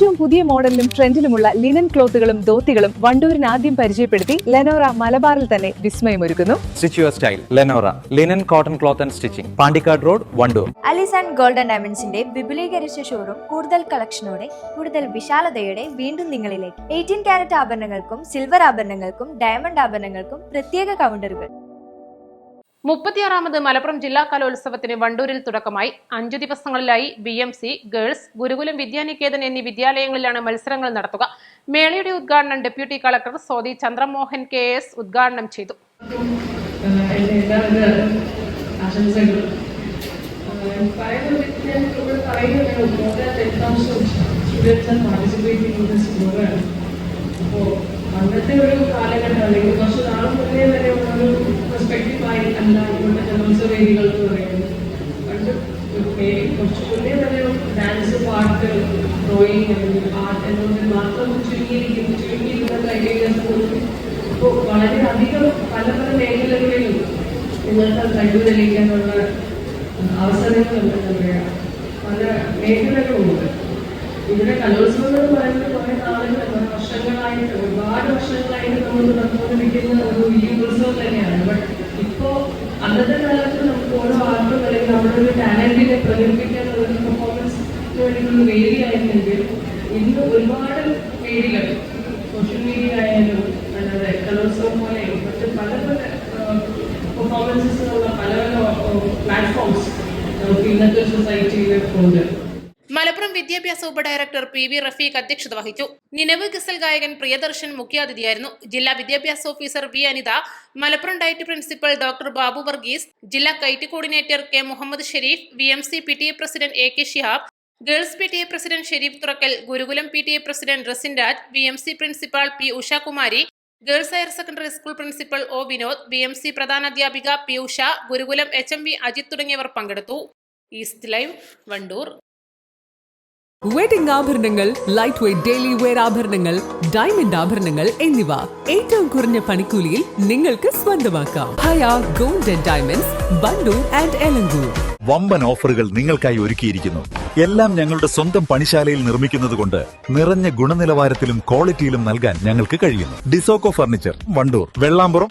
ഏറ്റവും പുതിയ മോഡലിലും ട്രെൻഡിലുമുള്ള ലിനൻ ക്ലോത്തുകളും ധോത്തികളും വണ്ടൂരിന് ആദ്യം പരിചയപ്പെടുത്തി ലെനോറ മലബാറിൽ തന്നെ വിസ്മയമൊരുക്കുന്നു. Stitch your style. Lenora. Linen, cotton cloth and stitching. Pandikad Road, Vandoor. Alis and golden ഡയമണ്ട്സിന്റെ വിപുലീകരിച്ച ഷോറൂം കൂടുതൽ കളക്ഷനോടെ കൂടുതൽ വിശാലതയോടെ വീണ്ടും നിങ്ങളിലേക്ക്. 18 കാരറ്റ് ആഭരണങ്ങൾക്കും സിൽവർ ആഭരണങ്ങൾക്കും ഡയമണ്ട് ആഭരണങ്ങൾക്കും പ്രത്യേക കൗണ്ടറുകൾ. 36ാമത് മലപ്പുറം ജില്ലാ കലോത്സവത്തിന് വണ്ടൂരിൽ തുടക്കമായി. 5 ദിവസങ്ങളിലായി BMC, ഗേൾസ്, ഗുരുകുലം വിദ്യാനികേതൻ എന്നീ വിദ്യാലയങ്ങളിലാണ് മത്സരങ്ങൾ നടത്തുക. മേളയുടെ ഉദ്ഘാടനം deputy collector Sodi Chandramohan KS ഉദ്ഘാടനം ചെയ്തു. അന്നത്തെ ഒരു കാലഘട്ടം അല്ലെങ്കിൽ കുറച്ച് നാൾ മുന്നേ വരെ ഒരു പെർസ്പെക്റ്റീവായി അല്ല ഇവിടുത്തെ കലോത്സവ വേദികൾ എന്ന് പറയുന്നത്. പണ്ട് കുറച്ച് മുന്നേ വരെ ഡാൻസ്, പാട്ട്, ഡ്രോയിങ് അല്ലെങ്കിൽ ആർട്ട് എന്നതിൽ മാത്രം ചുരുങ്ങിയിരിക്കുന്ന ക്രൈറ്റീരിയാസ് പോലും ഇപ്പോൾ വളരെയധികം പല പല മേഖലകളിലും നിങ്ങൾക്ക് കഴിവ് തെളിയിക്കാനുള്ള അവസരങ്ങൾ എന്താ പറയുക പല മേഖലകളുമുണ്ട്. ഇവിടെ കലോത്സവം എന്ന് പറയുന്നത് കുറേ നാളുകൾ വർഷങ്ങളായിട്ട് ഒരുപാട് വർഷങ്ങളായിട്ട് നമ്മൾ നടന്നുകൊണ്ടിരിക്കുന്ന ഒരു വലിയ ഉത്സവം തന്നെയാണ്. ബട്ട് ഇപ്പോൾ അന്നത്തെ കാലത്ത് നമുക്ക് ഓരോ ആർട്ടും അല്ലെങ്കിൽ നമ്മുടെ ഒരു ടാലന്റിനെ പ്രകടിപ്പിക്കാനുള്ള ഒരു പെർഫോമൻസിന് വേണ്ടിയിട്ടുള്ള വേദിയായിരുന്നെങ്കിൽ ഇന്ന് ഒരുപാട് വേദികൾ സോഷ്യൽ മീഡിയ ആയാലും അല്ലാതെ കലോത്സവം പോലെ മറ്റ് പല പല പെർഫോമൻസസിനുള്ള പല പല പ്ലാറ്റ്ഫോംസ് നമുക്ക് ഇന്നത്തെ സൊസൈറ്റിയിൽ ഉണ്ട്. മലപ്പുറം വിദ്യാഭ്യാസ ഉപഡയറക്ടർ PV റഫീഖ് അധ്യക്ഷത വഹിച്ചു. നിലവ് ഗസൽ ഗായകൻ പ്രിയദർശൻ മുഖ്യാതിഥിയായിരുന്നു. ജില്ലാ വിദ്യാഭ്യാസ officer V Anitha, Malappuram DIET principal doctor Babu Varghese, ജില്ലാ KITE coordinator K Muhammad Sharif, VMC PTA president AK Shihab, girls PTA president Sharif Thurakkal, Gurukulam PTA president Rasin Raj, VMC principal P Ushakumari, girls higher secondary school principal O Vinod, VMC പ്രധാനാധ്യാപിക P ഉഷ, ഗുരുകുലം HMV അജിത് തുടങ്ങിയവർ പങ്കെടുത്തു. East live, Vandoor. വെഡിംഗ് ആഭരണങ്ങൾ, light weight daily wear ആഭരണങ്ങൾ, diamond ആഭരണങ്ങൾ എന്നിവ ഏറ്റവും കുറഞ്ഞ പണിക്കൂലിയിൽ നിങ്ങൾക്ക് സ്വന്തമാക്കാം. Haya gold and diamonds, Vandoor and Elankur. വമ്പൻ ഓഫറുകൾ നിങ്ങൾക്കായി ഒരുക്കിയിരിക്കുന്നു. എല്ലാം ഞങ്ങളുടെ സ്വന്തം പണിശാലയിൽ നിർമ്മിക്കുന്നത് കൊണ്ട് നിറഞ്ഞ ഗുണനിലവാരത്തിലും ക്വാളിറ്റിയിലും നൽകാൻ ഞങ്ങൾക്ക് കഴിയുന്നു. ഡിസോക്കോ ഫർണിച്ചർ, വണ്ടൂർ, വെള്ളാമ്പുറം.